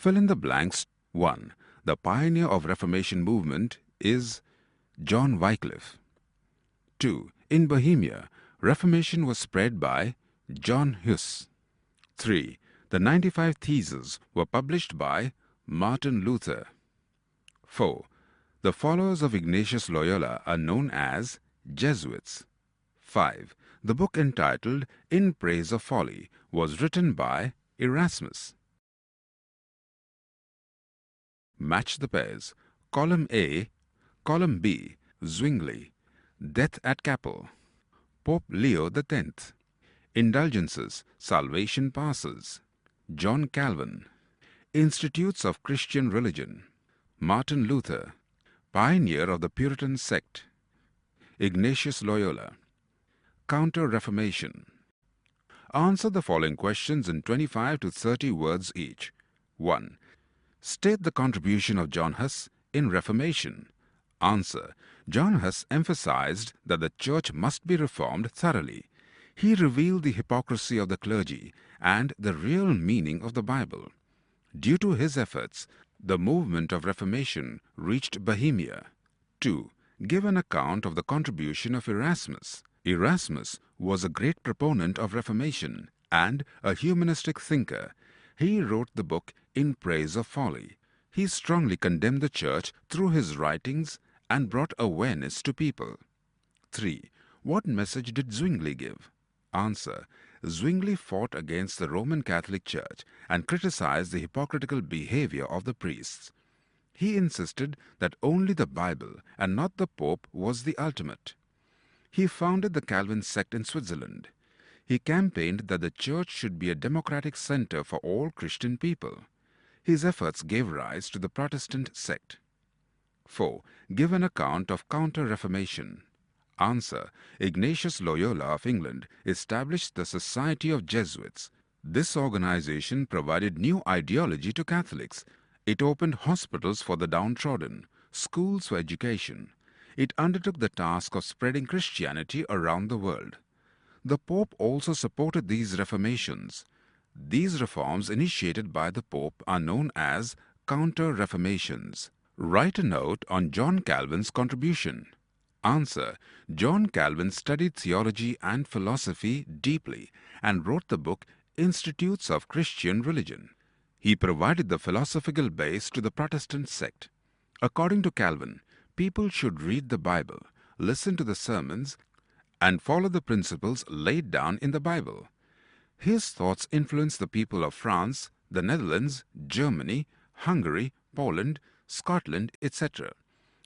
Fill in the blanks. 1. The pioneer of Reformation movement is John Wycliffe. 2. In Bohemia, Reformation was spread by John Huss. 3. The 95 Theses were published by Martin Luther. 4. The followers of Ignatius Loyola are known as Jesuits. 5. The book entitled In Praise of Folly was written by Erasmus. Match the pairs. Column A, Column B, Zwingly, Death at Capel, Pope Leo X, Indulgences, Salvation Passes, John Calvin, Institutes of Christian Religion, Martin Luther, pioneer of the Puritan sect, Ignatius Loyola. Counter Reformation. Answer the following questions in 25 to 30 words each. 1. State the contribution of John Huss in Reformation. Answer. John Huss emphasized that the church must be reformed thoroughly. He revealed the hypocrisy of the clergy and the real meaning of the Bible. Due to his efforts, the movement of Reformation reached Bohemia. 2. Give an account of the contribution of Erasmus. Erasmus was a great proponent of Reformation and a humanistic thinker. He wrote the book In Praise of Folly. He strongly condemned the church through his writings and brought awareness to people. 3. What message did Zwingly give? Answer. Zwingly fought against the Roman Catholic Church and criticized the hypocritical behavior of the priests. He insisted that only the Bible and not the Pope was the ultimate. He founded the Calvin sect in Switzerland. He campaigned that the church should be a democratic center for all Christian people. His efforts gave rise to the Protestant sect. 4. Give an account of Counter Reformation. Answer. Ignatius Loyola of England established the Society of Jesuits. This organization provided new ideology to Catholics. It opened hospitals for the downtrodden, schools for education. It undertook the task of spreading Christianity around the world. The Pope also supported these reformations. These reforms initiated by the Pope are known as Counter Reformations. Write a note on John Calvin's contribution. Answer. John Calvin studied theology and philosophy deeply and wrote the book Institutes of Christian Religion. He provided the philosophical base to the Protestant sect. According to Calvin, people should read the Bible, listen to the sermons, and follow the principles laid down in the Bible. His thoughts influenced the people of France, the Netherlands, Germany, Hungary, Poland, Scotland, etc.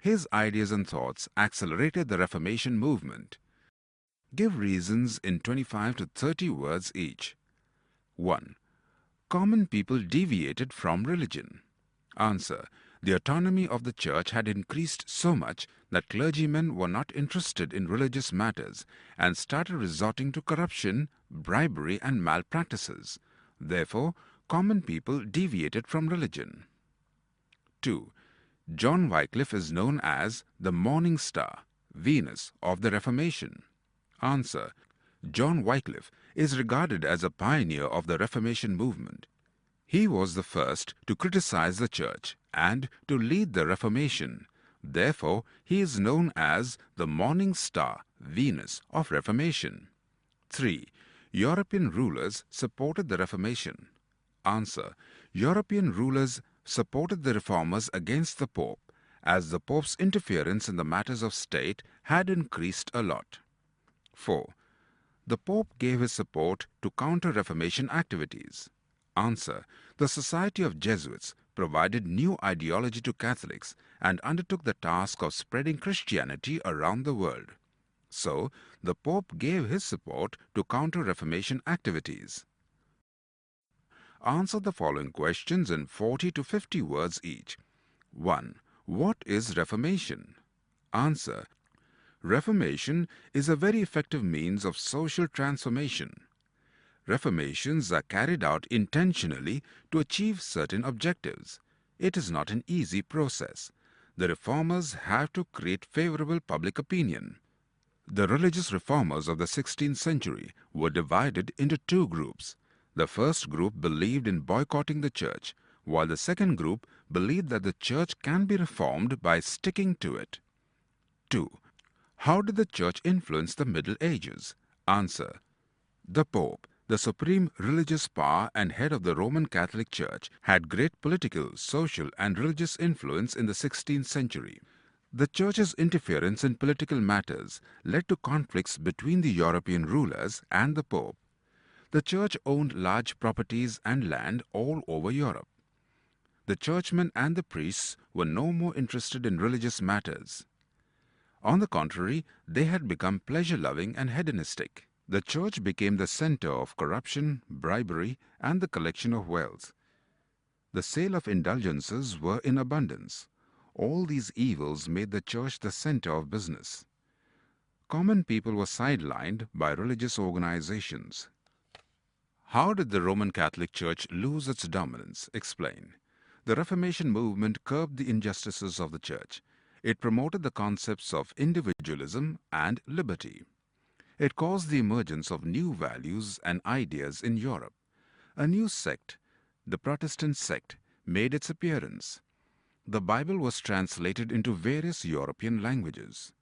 His ideas and thoughts accelerated the Reformation movement. Give reasons in 25 to 30 words each. 1. Common people deviated from religion. Answer. The autonomy of the church had increased so much that clergymen were not interested in religious matters and started resorting to corruption, bribery, and malpractices. Therefore, common people deviated from religion. 2. John Wycliffe is known as the morning star, Venus of the Reformation. Answer. John Wycliffe is regarded as a pioneer of the Reformation movement. He was the first to criticize the church and to lead the Reformation. Therefore, he is known as the morning star, Venus of Reformation. 3. European rulers supported the Reformation. Answer. European rulers supported the reformers against the Pope, as the Pope's interference in the matters of state had increased a lot. 4. The Pope gave his support to Counter-Reformation activities. Answer. The Society of Jesuits provided new ideology to Catholics and undertook the task of spreading Christianity around the world. So, the Pope gave his support to Counter-Reformation activities. Answer the following questions in 40 to 50 words each. 1. What is Reformation? Answer. Reformation is a very effective means of social transformation. Reformations are carried out intentionally to achieve certain objectives. It is not an easy process. The reformers have to create favorable public opinion. The religious reformers of the 16th century were divided into two groups. The first group believed in boycotting the church, while the second group believed that the church can be reformed by sticking to it. 2. How did the church influence the Middle Ages? Answer. The Pope, the supreme religious power and head of the Roman Catholic Church, had great political, social and religious influence in the 16th century. The Church's interference in political matters led to conflicts between the European rulers and the Pope. The Church owned large properties and land all over Europe. The churchmen and the priests were no more interested in religious matters. On the contrary, they had become pleasure-loving and hedonistic. The church became the center of corruption, bribery, and the collection of wealth. The sale of indulgences were in abundance. All these evils made the church the center of business. Common people were sidelined by religious organizations. How did the Roman Catholic Church lose its dominance? Explain. The Reformation movement curbed the injustices of the church. It promoted the concepts of individualism and liberty. It caused the emergence of new values and ideas in Europe. A new sect, the Protestant sect, made its appearance. The Bible was translated into various European languages.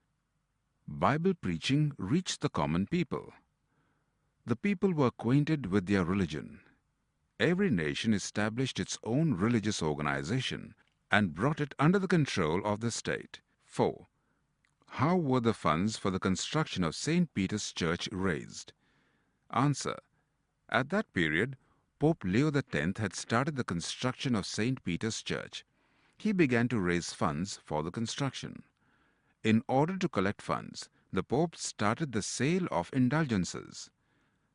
Bible preaching reached the common people. The people were acquainted with their religion. Every nation established its own religious organization and brought it under the control of the state. 4. How were the funds for the construction of St. Peter's Church raised? Answer. At that period, Pope Leo X had started the construction of St. Peter's Church. He began to raise funds for the construction. In order to collect funds, the Pope started the sale of indulgences.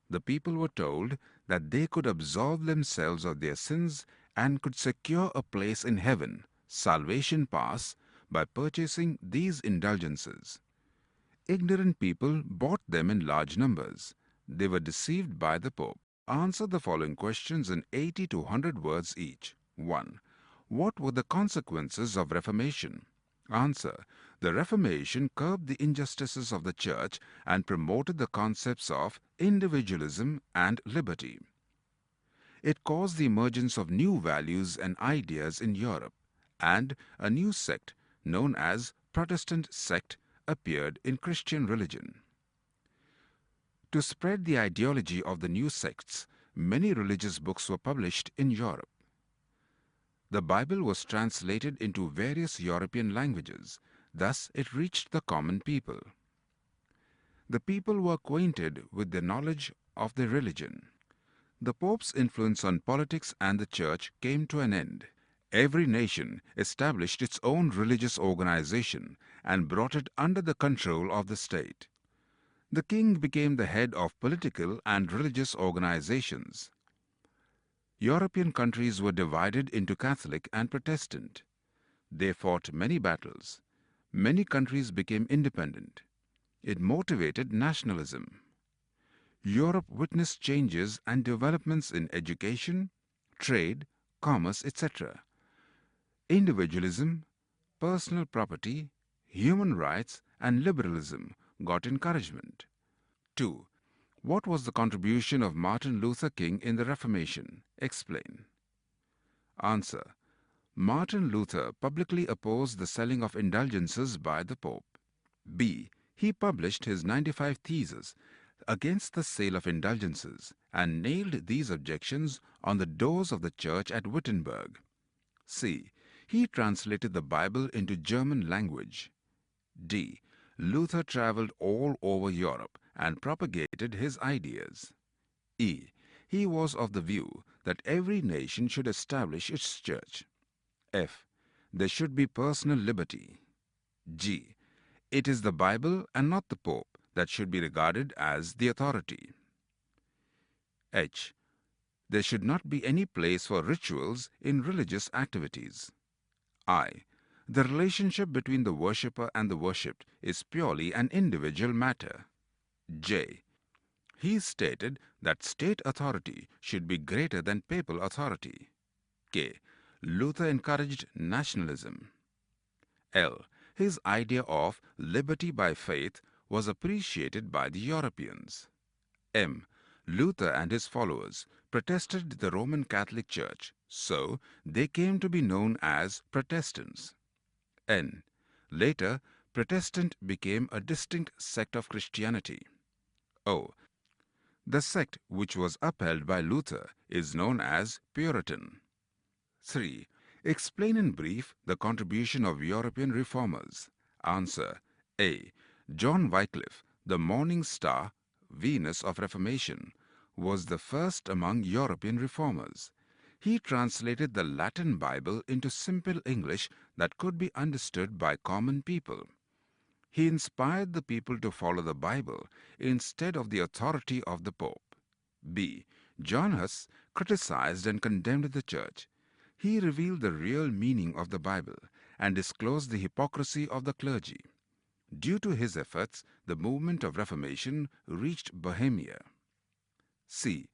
The people were told that they could absolve themselves of their sins and could secure a place in heaven, salvation pass, by purchasing these indulgences. Ignorant people bought them in large numbers. They were deceived by the Pope. Answer the following questions in 80 to 100 words each. 1. What were the consequences of Reformation? Answer. The Reformation curbed the injustices of the Church and promoted the concepts of individualism and liberty. It caused the emergence of new values and ideas in Europe, and a new sect known as Protestant sect appeared in Christian religion. To spread the ideology of the new sects, many religious books were published in Europe. The Bible was translated into various European languages, thus it reached the common people. The people were acquainted with the knowledge of their religion. The Pope's influence on politics and the Church came to an end. Every nation established its own religious organization and brought it under the control of the state. The king became the head of political and religious organizations. European countries were divided into Catholic and Protestant. They fought many battles. Many countries became independent. It motivated nationalism. Europe witnessed changes and developments in education, trade, commerce, etc. Individualism, personal property, human rights, and liberalism got encouragement. 2. What was the contribution of Martin Luther King in the Reformation? Explain. Answer. Martin Luther publicly opposed the selling of indulgences by the Pope. B. He published his 95 Theses against the sale of indulgences and nailed these objections on the doors of the church at Wittenberg. C. He translated the Bible into German language. D. Luther traveled all over Europe and propagated his ideas. E. He was of the view that every nation should establish its church. F. There should be personal liberty. G. It is the Bible and not the Pope that should be regarded as the authority. H. There should not be any place for rituals in religious activities. I. The relationship between the worshipper and the worshipped is purely an individual matter. J. He stated that state authority should be greater than papal authority. K. Luther encouraged nationalism. L. His idea of liberty by faith was appreciated by the Europeans. M. Luther and his followers protested the Roman Catholic Church, So they came to be known as Protestants. N. Later, Protestant became a distinct sect of Christianity. O. The sect which was upheld by Luther is known as Puritan. 3. Explain in brief the contribution of European reformers. Answer. A. John Wycliffe, the morning star, Venus of Reformation, was the first among European reformers. He translated the Latin Bible into simple English that could be understood by common people. He inspired the people to follow the Bible instead of the authority of the Pope. B. John Huss criticized and condemned the Church. He revealed the real meaning of the Bible and disclosed the hypocrisy of the clergy. Due to his efforts, the movement of Reformation reached Bohemia. C.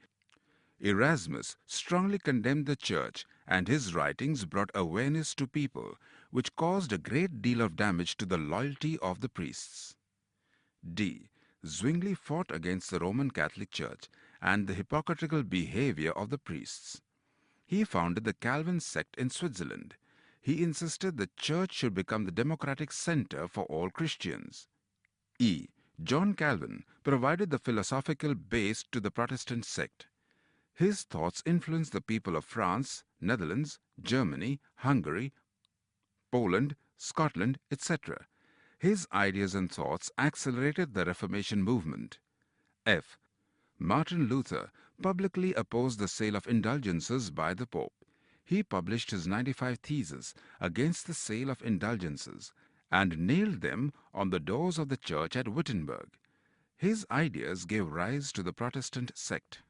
Erasmus strongly condemned the Church, and his writings brought awareness to people, which caused a great deal of damage to the loyalty of the priests. D. Zwingly fought against the Roman Catholic Church and the hypocritical behavior of the priests. He founded the Calvin sect in Switzerland. He insisted the Church should become the democratic center for all Christians. E. John Calvin provided the philosophical base to the Protestant sect. His thoughts influenced the people of France, Netherlands, Germany, Hungary, Poland, Scotland, etc. His ideas and thoughts accelerated the Reformation movement. F. Martin Luther publicly opposed the sale of indulgences by the Pope. He published his 95 Theses against the sale of indulgences and nailed them on the doors of the church at Wittenberg. His ideas gave rise to the Protestant sect.